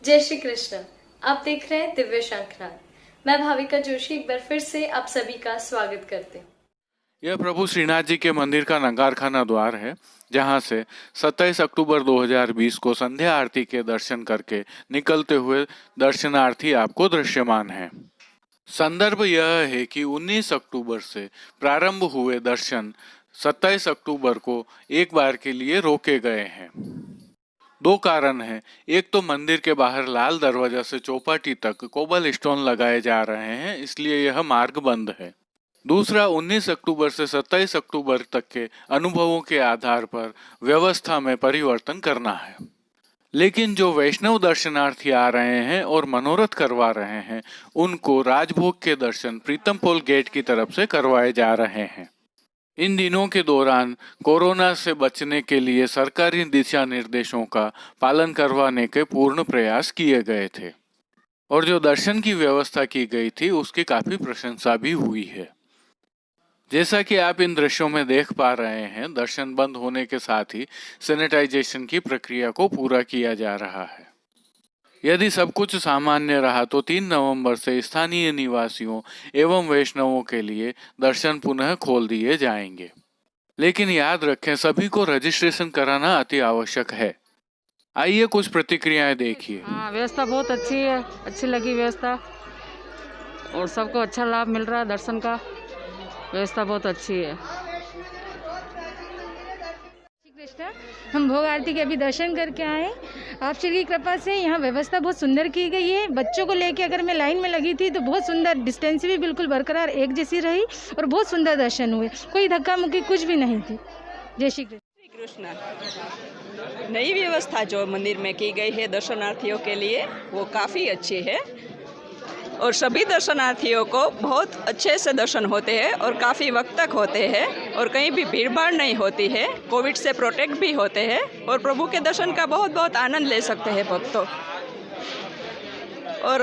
जय श्री कृष्ण। आप देख रहे हैं दिव्य शंखनाद। मैं भाविका जोशी एक बार फिर से आप सभी का स्वागत करती हूँ। यह प्रभु श्रीनाथ जी के मंदिर का नगारखाना द्वार है, जहां से 27 अक्टूबर 2020 को संध्या आरती के दर्शन करके निकलते हुए दर्शनार्थी आपको दृश्यमान है। संदर्भ यह है कि 19 अक्टूबर से प्रारंभ हुए दर्शन 27 अक्टूबर को एक बार के लिए रोके गए हैं। दो कारण हैं। एक तो मंदिर के बाहर लाल दरवाजा से चौपाटी तक कोबल स्टोन लगाए जा रहे हैं, इसलिए यह मार्ग बंद है। दूसरा, 19 अक्टूबर से 27 अक्टूबर तक के अनुभवों के आधार पर व्यवस्था में परिवर्तन करना है। लेकिन जो वैष्णव दर्शनार्थी आ रहे हैं और मनोरथ करवा रहे हैं, उनको राजभोग के दर्शन प्रीतमपोल गेट की तरफ से करवाए जा रहे हैं। इन दिनों के दौरान कोरोना से बचने के लिए सरकारी दिशा निर्देशों का पालन करवाने के पूर्ण प्रयास किए गए थे और जो दर्शन की व्यवस्था की गई थी उसकी काफी प्रशंसा भी हुई है। जैसा कि आप इन दृश्यों में देख पा रहे हैं, दर्शन बंद होने के साथ ही सैनिटाइजेशन की प्रक्रिया को पूरा किया जा रहा है। यदि सब कुछ सामान्य रहा तो 3 नवंबर से स्थानीय निवासियों एवं वैष्णवों के लिए दर्शन पुनः खोल दिए जाएंगे। लेकिन याद रखें, सभी को रजिस्ट्रेशन कराना अति आवश्यक है। आइए कुछ प्रतिक्रियाएं देखिए। व्यवस्था बहुत अच्छी है, अच्छी लगी व्यवस्था और सबको अच्छा लाभ मिल रहा है दर्शन का। व्यवस्था बहुत अच्छी है। कृष्ण, हम भोग आरती के अभी दर्शन करके आए। आप श्री की कृपा से यहाँ व्यवस्था बहुत सुंदर की गई है। बच्चों को लेके अगर मैं लाइन में लगी थी तो बहुत सुंदर, डिस्टेंस भी बिल्कुल बरकरार एक जैसी रही और बहुत सुंदर दर्शन हुए। कोई धक्का मुक्की कुछ भी नहीं थी। जय श्री कृष्ण। नई व्यवस्था जो मंदिर में की गई है दर्शनार्थियों के लिए, वो काफ़ी अच्छी है और सभी दर्शनार्थियों को बहुत अच्छे से दर्शन होते हैं और काफ़ी वक्त तक होते हैं और कहीं भी भीड़ भाड़ नहीं होती है। कोविड से प्रोटेक्ट भी होते हैं और प्रभु के दर्शन का बहुत बहुत आनंद ले सकते हैं भक्तों। और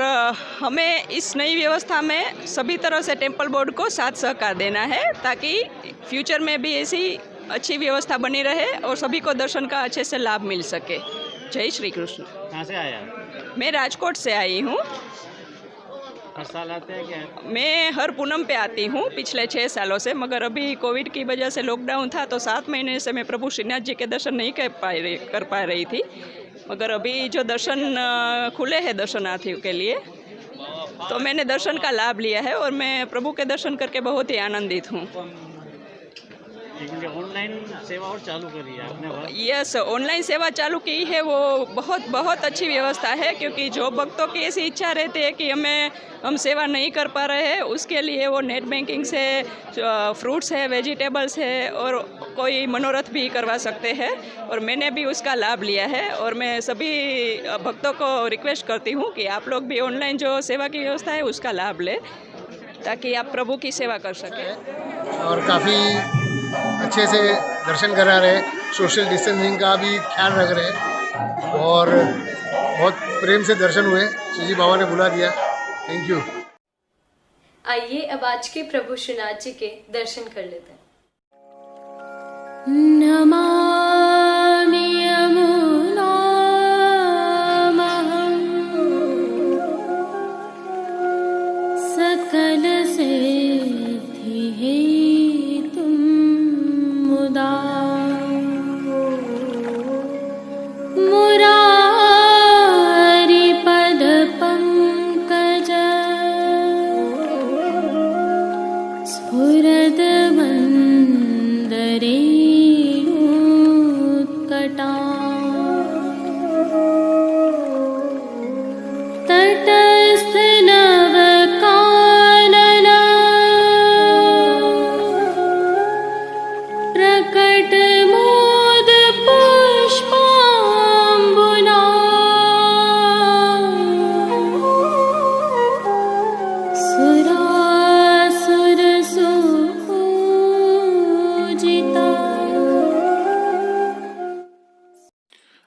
हमें इस नई व्यवस्था में सभी तरह से टेम्पल बोर्ड को साथ सहकार देना है ताकि फ्यूचर में भी ऐसी अच्छी व्यवस्था बनी रहे और सभी को दर्शन का अच्छे से लाभ मिल सके। जय श्री कृष्ण। कहाँ से आया? मैं राजकोट से आई हूँ। हर साल आते हैं क्या? मैं हर पूनम पे आती हूँ पिछले 6 सालों से, मगर अभी कोविड की वजह से लॉकडाउन था तो 7 महीने से मैं प्रभु श्रीनाथ जी के दर्शन नहीं कर पा रही थी। मगर अभी जो दर्शन खुले हैं दर्शनार्थियों के लिए, तो मैंने दर्शन का लाभ लिया है और मैं प्रभु के दर्शन करके बहुत ही आनंदित हूँ। ऑनलाइन सेवा और चालू करी है आपने? यस, ऑनलाइन सेवा चालू की है। वो बहुत अच्छी व्यवस्था है, क्योंकि जो भक्तों की ऐसी इच्छा रहती है कि हम सेवा नहीं कर पा रहे हैं, उसके लिए वो नेट बैंकिंग से फ्रूट्स है, वेजिटेबल्स है और कोई मनोरथ भी करवा सकते हैं और मैंने भी उसका लाभ लिया है। और मैं सभी भक्तों को रिक्वेस्ट करती हूँ कि आप लोग भी ऑनलाइन जो सेवा की व्यवस्था है उसका लाभ लें ताकि आप प्रभु की सेवा कर सकें। और काफ़ी अच्छे से दर्शन करा रहे, सोशल डिस्टेंसिंग का भी ख्याल रख रहे और बहुत प्रेम से दर्शन हुए। श्री जी बाबा ने बुला दिया। Thank you. आइए अब आज के प्रभु श्रीनाथ जी के दर्शन कर लेते हैं। नमामि यमुनामहं सकल सिद्धि हेतुं मुदा मुरारी पद पंकज स्फुरद वंदरे उत्कटा तटस्थ नव कानना प्रकट मोद पुष्पांबुना सुरासुर सुपूजिता।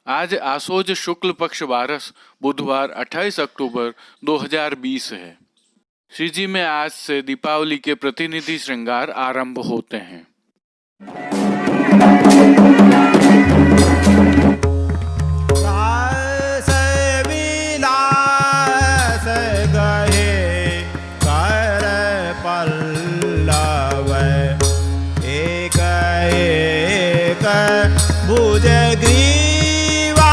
आज आसोज शुक्ल पक्ष बारस बुधवार 28 अक्टूबर 2020 है। श्री जी में आज से दीपावली के प्रतिनिधि श्रृंगार आरंभ होते हैं। विना पल्लव एक एक भुज ग्रीवा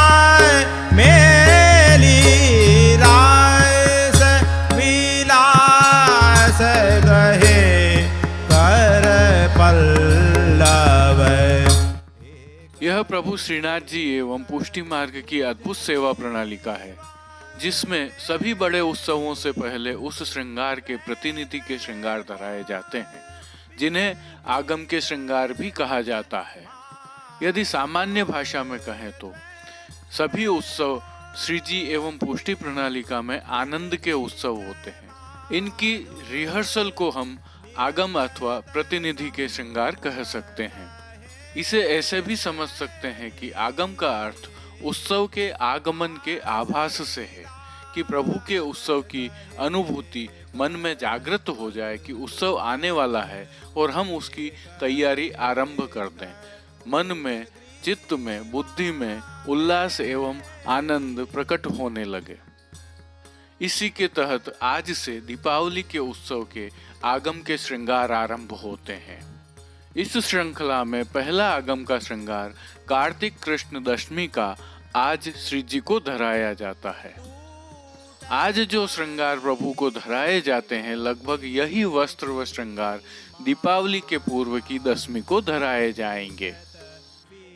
मेली रास विलास गहे कर पल्लव। यह प्रभु श्रीनाथ जी एवं पुष्टि मार्ग की अद्भुत सेवा प्रणाली का है, जिसमें सभी बड़े उत्सवों से पहले उस श्रृंगार के प्रतिनिधि के श्रृंगार धराए जाते हैं, जिन्हें आगम के श्रृंगार भी कहा जाता है। यदि सामान्य भाषा में कहें तो सभी उत्सव श्री जी एवं पुष्टि प्रणालिका में आनंद के उत्सव होते हैं। इनकी रिहर्सल को हम आगम अथवा प्रतिनिधि के श्रृंगार कह सकते हैं। इसे ऐसे भी समझ सकते हैं कि आगम का अर्थ उत्सव के आगमन के आभास से है, कि प्रभु के उत्सव की अनुभूति मन में जागृत हो जाए कि उत्सव आने वाला है और हम उसकी तैयारी आरंभ कर दें। मन में, चित्त में, बुद्धि में उल्लास एवं आनंद प्रकट होने लगे। इसी के तहत आज से दीपावली के उत्सव के आगम के श्रृंगार आरंभ होते हैं। इस श्रृंखला में पहला आगम का श्रृंगार कार्तिक कृष्ण दशमी का आज श्री जी को धराया जाता है। आज जो श्रृंगार प्रभु को धराए जाते हैं, लगभग यही वस्त्र व श्रृंगार दीपावली के पूर्व की दशमी को धराए जाएंगे।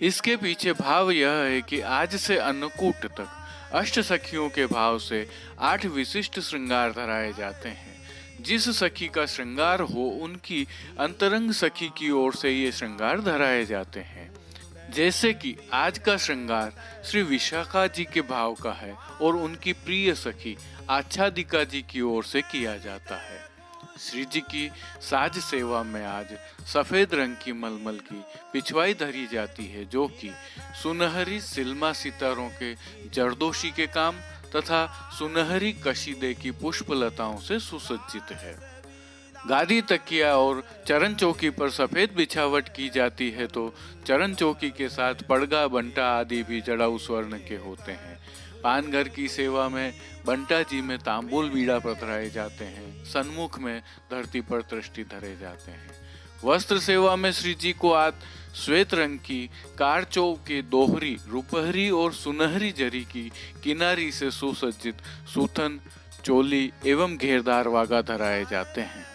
इसके पीछे भाव यह है कि आज से अन्नकूट तक अष्ट सखियों के भाव से 8 विशिष्ट श्रृंगार धराए जाते हैं। जिस सखी का श्रृंगार हो, उनकी अंतरंग सखी की ओर से ये श्रृंगार धराए जाते हैं। जैसे कि आज का श्रृंगार श्री विशाखा जी के भाव का है और उनकी प्रिय सखी आच्छादिका जी की ओर से किया जाता है। श्री जी की साज सेवा में आज सफेद रंग की मलमल की पिछवाई धरी जाती है, जो कि सुनहरी सिल्मा सितारों के जरदोशी के काम तथा सुनहरी कशीदे की पुष्पलताओं से सुसज्जित है। गादी, तकिया और चरण चौकी पर सफेद बिछावट की जाती है, तो चरण चौकी के साथ पड़गा, बंटा आदि भी जड़ाऊ स्वर्ण के होते हैं। पानघर की सेवा में बंटा जी में तांबूल बीड़ा पधराए जाते हैं। सन्मुख में धरती पर दृष्टि धरे जाते हैं। वस्त्र सेवा में श्री जी को आज श्वेत रंग की कारचौ के दोहरी, रुपहरी और सुनहरी जरी की किनारी से सुसज्जित सूथन, चोली एवं घेरदार वागा धराए जाते हैं।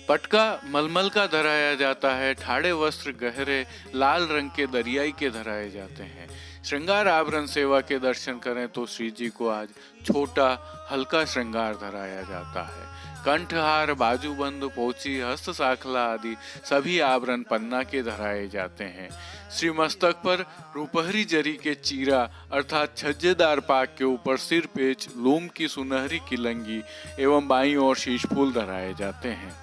पटका मलमल का धराया जाता है। ठाड़े वस्त्र गहरे लाल रंग के दरियाई के धराए जाते हैं। श्रृंगार आभरण सेवा के दर्शन करें तो श्री जी को आज छोटा हल्का श्रृंगार धराया जाता है। कंठहार, बाजूबंद, पोची, हस्त साखला आदि सभी आभरण पन्ना के धराए जाते हैं। श्री मस्तक पर रुपहरी जरी के चीरा अर्थात छज्जेदार पाग के ऊपर सिर पेच, लूम की सुनहरी किलंगी एवं बाईं ओर शीश फूल धराए जाते हैं।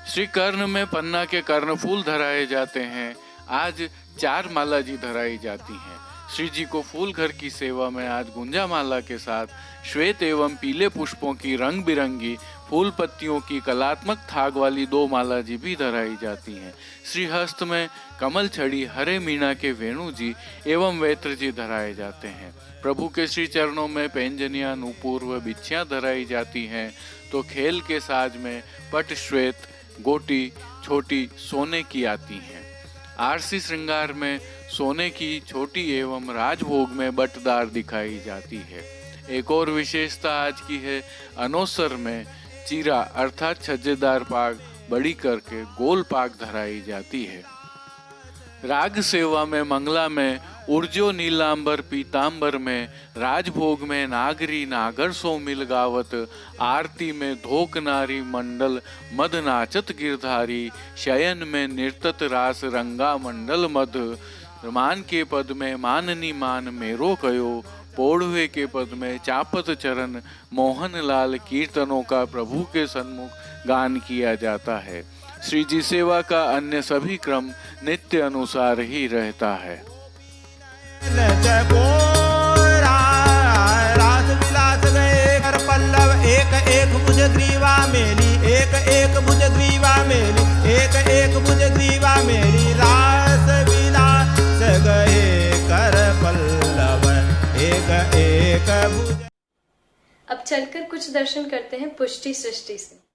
श्री कर्ण में पन्ना के कर्णफूल धराए जाते हैं। आज 4 माला जी धराई जाती हैं। श्री जी को फूल घर की सेवा में आज गुंजा माला के साथ श्वेत एवं पीले पुष्पों की रंग बिरंगी फूल पत्तियों की कलात्मक थाग वाली 2 माला जी भी धराई जाती हैं। श्री हस्त में कमल छड़ी, हरे मीना के वेणु जी एवं वेत्र जी धराए जाते हैं। प्रभु के श्री चरणों में पैंजनियां, नूपुर व बिच्छियां धराई जाती हैं, तो खेल के साज में पट श्वेत, गोटी छोटी सोने की आती हैं। आरसी श्रृंगार में सोने की छोटी एवं राजभोग में बटदार दिखाई जाती है। एक और विशेषता आज की है, अनोसर में चीरा अर्थात छज्जेदार पाग बड़ी करके गोल पाग धराई जाती है। राग सेवा में मंगला में उर्जो नीलांबर पीतांबर में, राजभोग में नागरी नागर सो मिल गावत, आरती में धोक नारी मंडल मद नाचत गिरधारी, शयन में निर्तत रास रंगा मंडल मध, मान के पद में माननी मान मेरो कयो, पोढ़वे के पद में चापत चरण मोहन लाल कीर्तनों का प्रभु के सन्मुख गान किया जाता है। श्री जी सेवा का अन्य सभी क्रम नित्य अनुसार ही रहता है। रास विलास गए कर पल्लव, एक एक भुज ग्रीवा मेली, एक एक भुज ग्रीवा मेली, एक एक भुज ग्रीवा मेली, रास विलास गए कर पल्लव, एक एक भुज। अब चलकर कुछ दर्शन करते हैं पुष्टि सृष्टि से।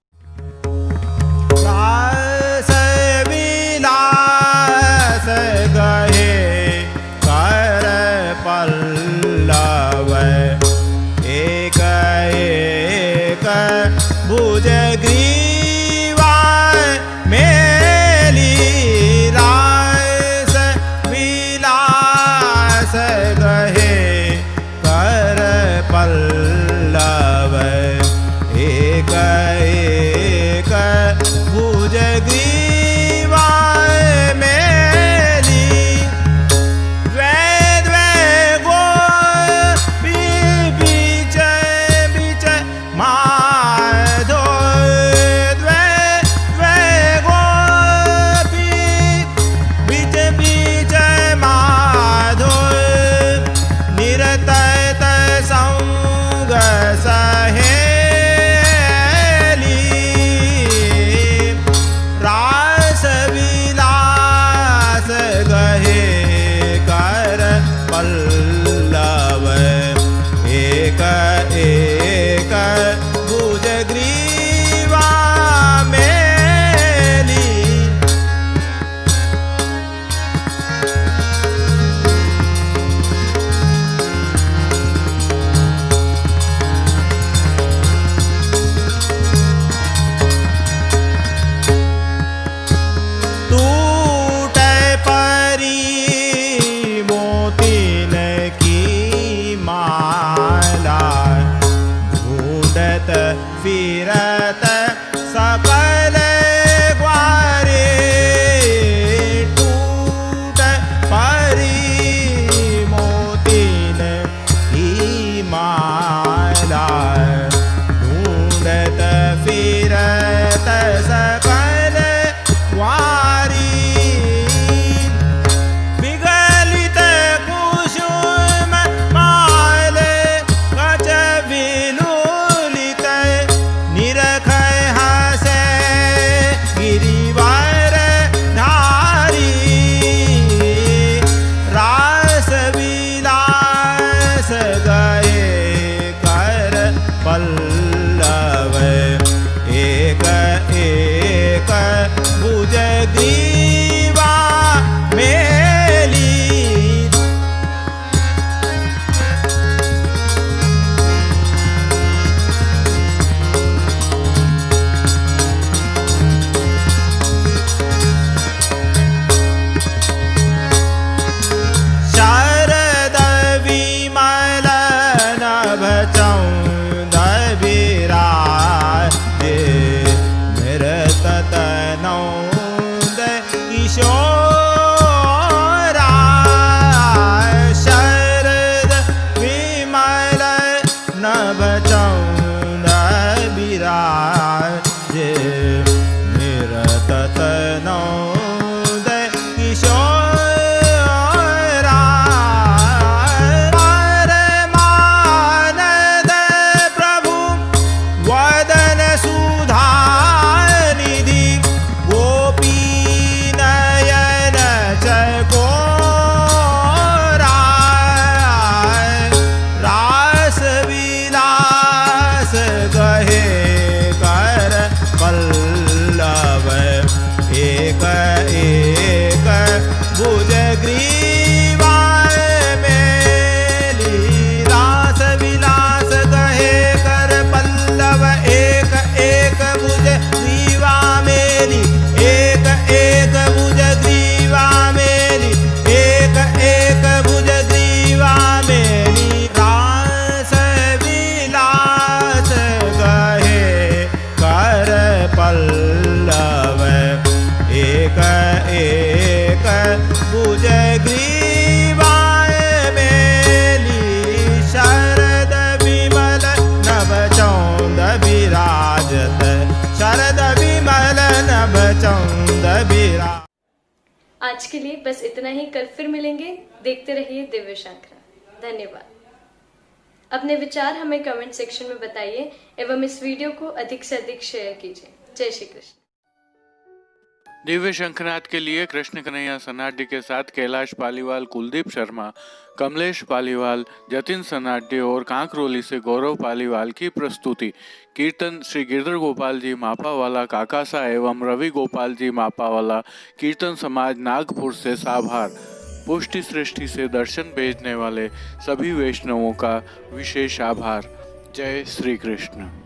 तनौद किशोरा शरद विमल नभ चौद विराजे निरत तनौद किशोरा परमानंद प्रभु वदन सुधा निधि गोपी नयन चकोरा रास विलास गहे कर पल्लव एक एक भुज ग्रीवा मेली रास विलास गहे कर पल्लव एक एक भुज ग्रीवा मेली एक एक भुज ग्रीवा मेली एक एक भुज ग्रीवा मेली रास विलास गहे कर पल्लव एक एक भुज ग्रीवा मेली शरद विमल नभ चौद विराजत शरद विमल नभ चौद विराज। आज के लिए बस इतना ही। कल फिर मिलेंगे। देखते रहिए दिव्य शंखनाद। धन्यवाद। अपने विचार हमें कमेंट सेक्शन में बताइए एवं इस वीडियो को अधिक से अधिक शेयर कीजिए। जय श्री कृष्ण। दिव्य शंखनाद के लिए कृष्ण कन्हैया सनाड्य के साथ कैलाश पालीवाल, कुलदीप शर्मा, कमलेश पालीवाल, जतिन सनाड्य और कांकरोली से गौरव पालीवाल की प्रस्तुति। कीर्तन श्री गिरधर गोपाल जी मापावाला काकासा एवं रवि गोपाल जी मापावाला, कीर्तन समाज नागपुर से साभार। पुष्टि सृष्टि से दर्शन भेजने वाले सभी वैष्णवों का विशेष आभार। जय श्री कृष्ण।